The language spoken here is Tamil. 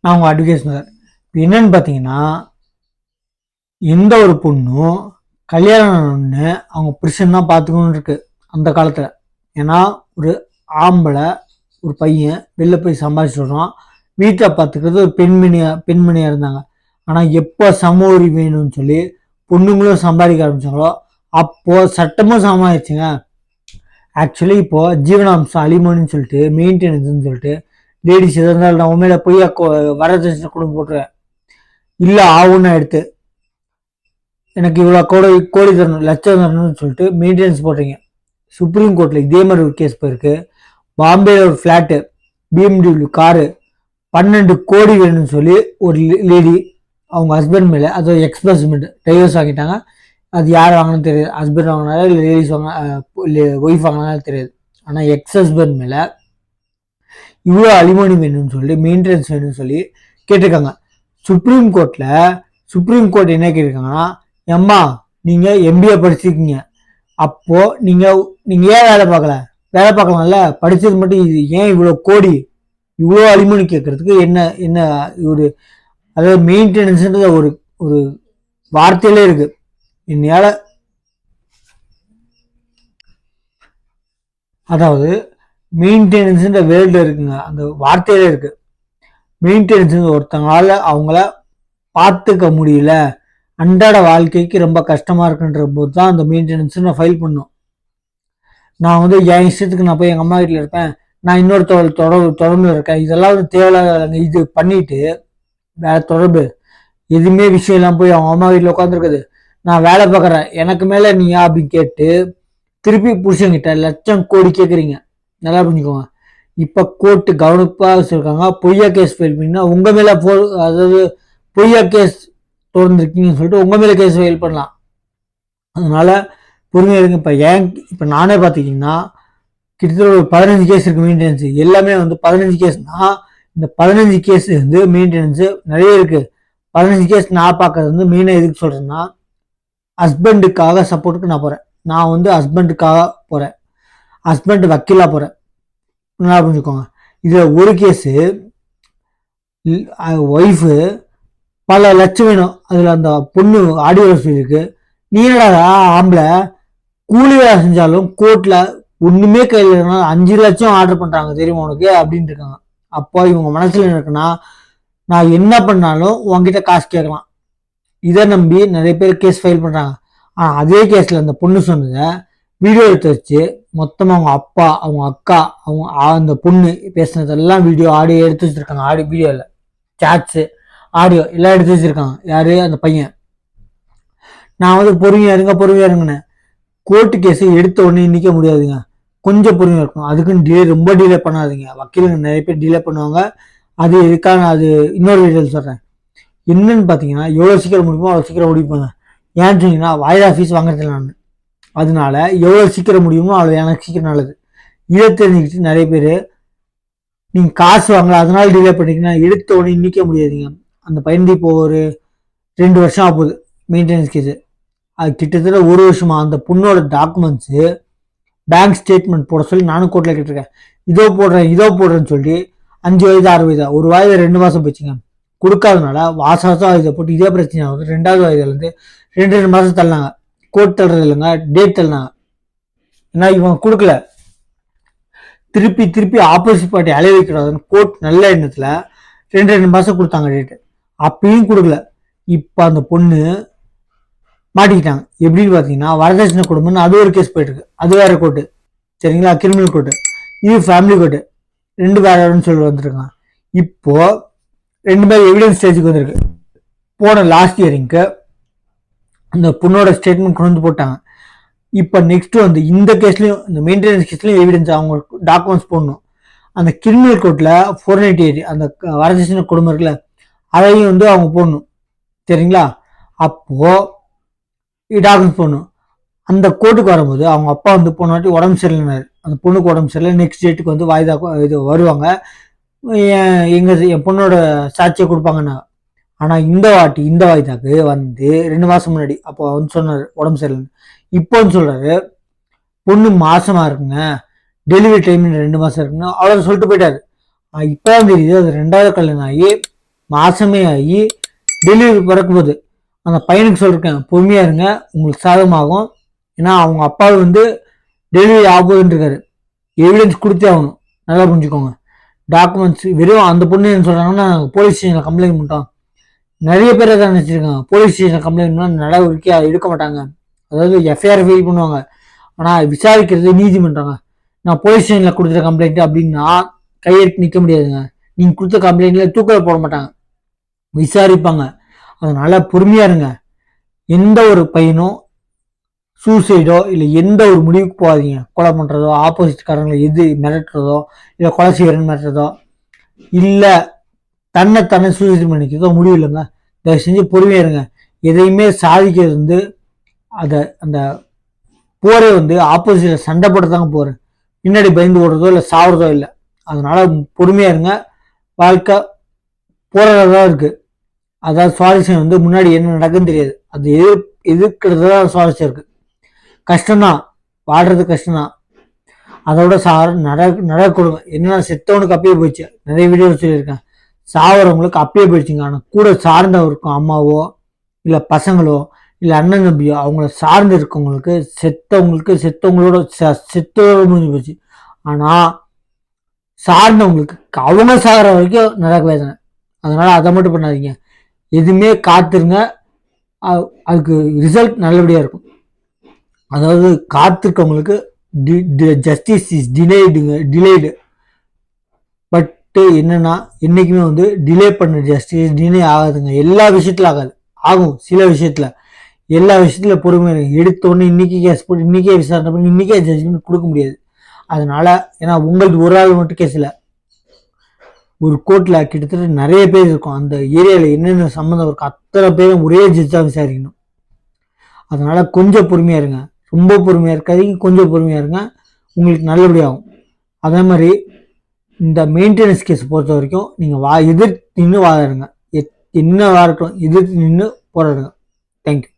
நான் உங்கள் அட்வொகேட் சார். இப்போ என்னன்னு பார்த்தீங்கன்னா, எந்த ஒரு பொண்ணும் கல்யாணம் ஒன்று அவங்க புருஷன் தான் பார்த்துக்கணும்னு இருக்கு அந்த காலத்தில். ஏன்னா ஒரு ஆம்பளை ஒரு பையன் வெளில போய் சம்பாதிச்சு வர்றான், வீட்டை பார்த்துக்கிறது ஒரு பெண்மணியாக இருந்தாங்க. ஆனால் எப்போ சம உரிமை வேணும்னு சொல்லி பொண்ணுங்களும் சம்பாதிக்க ஆரம்பிச்சாங்களோ அப்போது சட்டமும் சமாளிச்சுங்க. ஆக்சுவலி இப்போது ஜீவனாம்சம் அலிமோனின்னு சொல்லிட்டு மெயின்டெனன்ஸ்ன்னு சொல்லிட்டு லேடிஸ் எதாக இருந்தாலும் நான் உண்மையில பொய்யா வரதட்சணை குடும்பம் போட்டுருவேன் இல்லை ஆகும்னு எடுத்து எனக்கு இவ்வளோ கோடி தரணும் லட்சம் தரணும்னு சொல்லிட்டு மெயின்டெனன்ஸ் போடுறீங்க. சுப்ரீம் கோர்ட்டில் இதே மாதிரி ஒரு கேஸ் போயிருக்கு. பாம்பேல ஒரு ஃப்ளாட்டு பிஎம்டபிள்யூ காரு 12 கோடி வேணும்னு சொல்லி ஒரு லேடி அவங்க ஹஸ்பண்ட் மேலே, அது எக்ஸ் ஹஸ்பண்ட் டைவர்ஸ் வாங்கிட்டாங்க. அது யார் வாங்கினு தெரியாது, ஹஸ்பண்ட் வாங்கினாலும் இல்லை லேடிஸ் ஒய்ஃப் வாங்கினாலும் தெரியாது. ஆனால் எக்ஸ் ஹஸ்பண்ட் மேலே இவ்வளோ அலிமோனி வேணும்னு சொல்லி மெயின்டெனன்ஸ் வேணும்னு சொல்லி கேட்டிருக்காங்க சுப்ரீம் கோர்ட்டில். சுப்ரீம் கோர்ட் என்ன கேட்டிருக்காங்கன்னா, எம்மா நீங்கள் எம்பிஏ படிச்சிருக்கீங்க, அப்போது நீங்கள் ஏன் வேலை பார்க்கலாம்ல, படித்தது மட்டும் இது ஏன் இவ்வளோ கோடி இவ்வளோ அலிமோனி கேட்கறதுக்கு என்ன ஒரு அதாவது மெயின்டெனன்ஸ்ன்றது ஒரு ஒரு வார்த்தையிலே இருக்கு. என்னையால அதாவது மெயின்டெனன்ஸ்ன்ற வேர்ல்டு இருக்குங்க, அந்த வார்த்தையிலே இருக்கு. மெயின்டெனன்ஸ் ஒருத்தங்களால அவங்கள பார்த்துக்க முடியல, அன்றாட வாழ்க்கைக்கு ரொம்ப கஷ்டமா இருக்குன்ற போது தான் அந்த மெயின்டெனன்ஸ் நான் ஃபைல் பண்ணும். நான் வந்து என் இஷ்டத்துக்கு நான் போய் எங்கள் அம்மா வீட்டில் இருப்பேன், நான் இன்னொரு தொடர்புல இருக்கேன், இதெல்லாம் வந்து தேவையில்லாத. இது பண்ணிட்டு வேற தொடர்பு எதுவுமே விஷயம் இல்லாமல் போய் அவங்க அம்மா வீட்டில் உட்காந்துருக்குது, நான் வேலை பார்க்குறேன் எனக்கு மேலே நீயா அப்படின்னு கேட்டு திருப்பி புருஷங்கிட்ட லட்சம் கோடி கேட்குறீங்க. நல்லா புரிஞ்சுக்கோங்க. இப்போ கோர்ட்டு கவனிப்பாக வச்சுருக்காங்க, பொய்யா கேஸ் ஃபைல் பண்ணிங்கன்னா உங்கள் மேலே அதாவது பொய்யா கேஸ் தொடர்ந்துருக்கீங்கன்னு சொல்லிட்டு உங்கள் மேலே கேஸ் ஃபைல் பண்ணலாம். அதனால பொறுமையாக இருங்க. இப்போ நானே பார்த்துக்கிங்கன்னா கிட்டத்தட்ட ஒரு 15 கேஸ் இருக்குது மெயின்டெனன்ஸு. எல்லாமே வந்து 15 கேஸ்னா இந்த 15 கேஸ் வந்து மெயின்டெனன்ஸு நிறைய இருக்குது. 15 கேஸ் நான் பார்க்கறது வந்து மெயினாக எதுக்கு சொல்கிறேன்னா, ஹஸ்பண்டுக்காக சப்போர்ட்டுக்கு நான் போகிறேன். நான் வந்து ஹஸ்பண்டுக்காக போகிறேன், ஹஸ்பண்ட் வக்கீலாக போகிறேன். நல்லா புரிஞ்சுக்கோங்க. இதில் ஒரு கேஸு ஒய்ஃபு பல லட்சம் வேணும், அதில் அந்த பொண்ணு ஆடியோ இருக்கு. நீ என்னடா ஆம்பளை கூலி வேலை செஞ்சாலும் கோர்ட்டில் ஒன்றுமே கையில் இல்லைன்னா 5 லட்சம் ஆர்டர் பண்ணுறாங்க தெரியுமா உனக்கு அப்படின்ட்டு இருக்காங்க. அப்போ இவங்க மனசில் என்ன இருக்குன்னா, நான் என்ன பண்ணாலும் உங்ககிட்ட காசு கேட்கலாம், இதை நம்பி நிறைய பேர் கேஸ் ஃபைல் பண்ணுறாங்க. ஆனால் அதே கேஸில் அந்த பொண்ணு சொன்னதை வீடியோ எடுத்து வச்சு மொத்தமாக அவங்க அப்பா அவங்க அக்கா அவங்க அந்த பொண்ணு பேசுனதெல்லாம் வீடியோ ஆடியோ எடுத்து வச்சுருக்காங்க. ஆடியோ வீடியோவில் சாட்ஸு ஆடியோ எல்லாம் எடுத்து வச்சுருக்காங்க. யார் அந்த பையன். நான் வந்து பொறுமையாக இருங்கண்ணே. கோர்ட்டு கேஸு எடுத்த உடனே நிற்க முடியாதுங்க, கொஞ்சம் பொறுமையாக இருக்கும். அதுக்குன்னு ரொம்ப டிலே பண்ணாதீங்க. வக்கீலுங்க நிறைய பேர் டிலே பண்ணுவாங்க. அது எதுக்காக அது இன்னொரு வீடியோவில் சொல்கிறேன். என்னன்னு பார்த்தீங்கன்னா, எவ்வளோ சீக்கிரம் முடியுமோ அவ்வளோ சீக்கிரம் முடிப்பாங்க. ஏன்னு சொன்னீங்கன்னா வாய்தா ஃபீஸ் வாங்குறதில்ல நான். அதனால எவ்வளோ சீக்கிரம் முடியுமோ அவ்வளோ எனக்கு சீக்கிரம் நல்லது. இதை தெரிஞ்சுக்கிட்டு நிறைய பேர் நீங்கள் காசு வாங்கல அதனால டிலே பண்ணிங்கன்னா எடுத்த உடனே நிற்க முடியாதுங்க. அந்த பையன் இப்போ ஒரு 2 வருஷம் ஆகுது மெயின்டெனன்ஸ் கேஸு. அது கிட்டத்தட்ட 1 வருஷமா அந்த பொண்ணோட டாக்குமெண்ட்ஸு பேங்க் ஸ்டேட்மெண்ட் போட சொல்லி நானும் கோர்ட்டில் கேட்டிருக்கேன். இதோ போடுறேன்னு சொல்லி 5 வயது 6 வயதா ஒரு வாய்தா 2 மாதம் போச்சுங்க. கொடுக்காதனால வாசம் இதை போட்டு இதே பிரச்சனை ஆகுது. 2வது வயதுலேருந்து 2 மாதம் தள்ளினாங்க. கோர்ட் தள்ளுறது இல்லைங்க, டேட் தள்ளினாங்க. ஏன்னா இவங்க கொடுக்கல, திருப்பி ஆப்போசிட் பார்ட்டி அலைய வைக்கிறாதுன்னு கோர்ட் நல்ல எண்ணத்தில் 2 மாதம் கொடுத்தாங்க டேட்டு. அப்பயும் கொடுக்கல. இப்போ அந்த பொண்ணு மாட்டிக்கிட்டாங்க. எப்படின்னு பார்த்தீங்கன்னா, வரதட்சணை குடும்பம்னு அது ஒரு கேஸ் போயிட்டு இருக்கு. அது வேற கோர்ட்டு, சரிங்களா, கிரிமினல் கோர்ட்டு. இது ஃபேமிலி கோர்ட்டு, 2 வேறன்னு சொல்லி வந்துருக்காங்க. இப்போ 2 பேர் எவிடன்ஸ் ஸ்டேஜுக்கு வந்திருக்கு. போன லாஸ்ட் இயரிங்க்கு அந்த பொண்ணோட ஸ்டேட்மெண்ட் கொண்டு வந்து போட்டாங்க. இப்போ நெக்ஸ்ட் வந்து இந்த கேஸ்லையும் இந்த மெயின்டெனன்ஸ் கேஸ்லையும் எவிடன்ஸ் அவங்க டாக்குமெண்ட்ஸ் போடணும். அந்த கிரிமினல் கோர்ட்டில் 498 அந்த வரதட்சணை குடும்பம் இருக்குல்ல, அதையும் வந்து அவங்க போடணும், சரிங்களா. அப்போ டாக்குமெண்ட்ஸ் போடணும். அந்த கோர்ட்டுக்கு வரும்போது அவங்க அப்பா வந்து போன வாட்டி உடம்பு சரியில்லைனாரு. அந்த பொண்ணுக்கு உடம்பு சரியில்லை. நெக்ஸ்ட் டேட்டுக்கு வந்து வாய்தா இது வருவாங்க, என் பொண்ணோட சாட்சியை கொடுப்பாங்கன்னாங்க. ஆனால் இந்த வாய்தாக்கு வந்து 2 மாதம் முன்னாடி அப்போ வந்து சொன்னார் உடம்பு சரியில்லைன்னு. இப்போ வந்து சொல்கிறாரு பொண்ணு மாசமா இருக்குங்க, டெலிவரி டைம் 2 மாதம் இருக்குன்னு அவ்வளோ சொல்லிட்டு போயிட்டாரு. இப்போதான் தெரியுது அது 2வது கல்யாணம் ஆகி மாசமே ஆகி டெலிவரி பிறக்கும் போது அந்த பையனுக்கு சொல்லிருக்கேன், பொறுமையா இருங்க, உங்களுக்கு சாதகமாகும். ஏன்னா அவங்க அப்பா வந்து டெலிவரி ஆகுதுன்னு இருக்காரு, எவிடன்ஸ் கொடுத்தே ஆகணும். நல்லா புரிஞ்சுக்கோங்க. டாக்குமெண்ட்ஸ் வெறும் அந்த பொண்ணு என்ன சொல்றாங்கன்னா போலீஸ் ஸ்டேஷனில் கம்ப்ளைண்ட் பண்ணிட்டோம். நிறைய பேர் தான் நினைச்சிருக்காங்க போலீஸ் ஸ்டேஷன் கம்ப்ளைண்ட் பண்ணால் நடவடிக்கை எடுக்க மாட்டாங்க, அதாவது எஃப்ஐஆர் ஃபைல் பண்ணுவாங்க. ஆனால் விசாரிக்கிறது நீதிமன்றங்க. நான் போலீஸ் ஸ்டேஷனில் கொடுத்துட்ட கம்ப்ளைண்ட் அப்படின்னா கையெழுத்து நிற்க முடியாதுங்க. நீங்கள் கொடுத்த கம்ப்ளைண்ட்ல தூக்கில் போட மாட்டாங்க, விசாரிப்பாங்க. அதனால பொறுமையா இருங்க. எந்த ஒரு பையனும் சூசைடோ இல்லை எந்த ஒரு முடிவுக்கு போகாதீங்க. கொலை பண்ணுறதோ, ஆப்போசிட் காரங்களை எது மிரட்டுறதோ, இல்லை கொலை செய்யறன்னு மிரட்டுறதோ, இல்லை தன்னை சூசைட் பண்ணிக்கிறதோ முடிவு இல்லைங்க. தயவு செஞ்சு பொறுமையா இருங்க. எதையுமே சாதிக்கிறது வந்து அதை அந்த போரே வந்து ஆப்போசிட்ல சண்டை போட்டுதாங்க போறேன், பின்னாடி பயந்து ஓடுறதோ இல்லை சாவுறதோ இல்லை. அதனால பொறுமையா இருங்க. வாழ்க்கை போறதான் இருக்கு. அதாவது சுவாரஸ்யம் வந்து முன்னாடி என்ன நடக்குன்னு தெரியாது, அது எதிர்க்கிறது தான் சுவாரஸ்யம் இருக்கு. கஷ்டம்தான், வாடுறது கஷ்டம்தான். அதோட நடக்கூடுங்க. என்னன்னா செத்தவனுக்கு அப்பயே போயிடுச்சு, நிறைய வீடியோ சொல்லியிருக்கேன். சாவரவங்களுக்கு அப்பயே போயிடுச்சுங்க. ஆனால் கூட சார்ந்தவருக்கும் அம்மாவோ இல்லை பசங்களோ இல்லை அண்ணன் தம்பியோ அவங்கள சார்ந்து இருக்கவங்களுக்கு செத்தவங்களோட முடிஞ்சு போச்சு. ஆனால் சார்ந்தவங்களுக்கு அவங்க சாகிற வரைக்கும் நடக்க வேதனை. அதனால அதை மட்டும் பண்ணாதீங்க. எதுவுமே காத்துருங்க, அதுக்கு ரிசல்ட் நல்லபடியா இருக்கும். அதாவது காத்திருக்கவங்களுக்கு ஜஸ்டிஸ் இஸ் டிலேடு. பட் என்னன்னா என்னைக்குமே வந்து டிலே பண்ண ஜஸ்டிஸ் டிலே ஆகாதுங்க. எல்லா விஷயத்துல ஆகாது, ஆகும் சில விஷயத்துல. எல்லா விஷயத்துல பொறுமை எடுத்தோன்னு இன்னைக்கு கேஸ் போட்டு இன்னைக்கே விசாரணை பண்ணி இன்னைக்கே ஜட்ஜ்மெண்ட் கொடுக்க முடியாது. அதனால ஏன்னா உங்களுக்கு ஒரு ஆள் மட்டும் கேஸ் இல்லை, ஒரு கோர்ட்ல கிட்டத்தட்ட நிறைய பேர் இருக்கும். அந்த ஏரியாவில் என்னென்ன சம்மந்தம் இருக்கும் அத்தனை பேரும் ஒரே ஜட்ஜா விசாரிக்கணும். அதனால கொஞ்சம் பொறுமையா இருங்க. ரொம்ப பொறுமையா இருக்காதீங்க, கொஞ்சம் பொறுமையா இருங்க, உங்களுக்கு நல்லபடியாகும். அதே மாதிரி இந்த மெயின்டெனன்ஸ் கேஸ் பொறுத்த வரைக்கும் நீங்க எதிர்த்து நின்று வாதாடுங்க. என்ன வாரட்டும், எதிர்த்து நின்று போராடுங்க. தேங்க்யூ.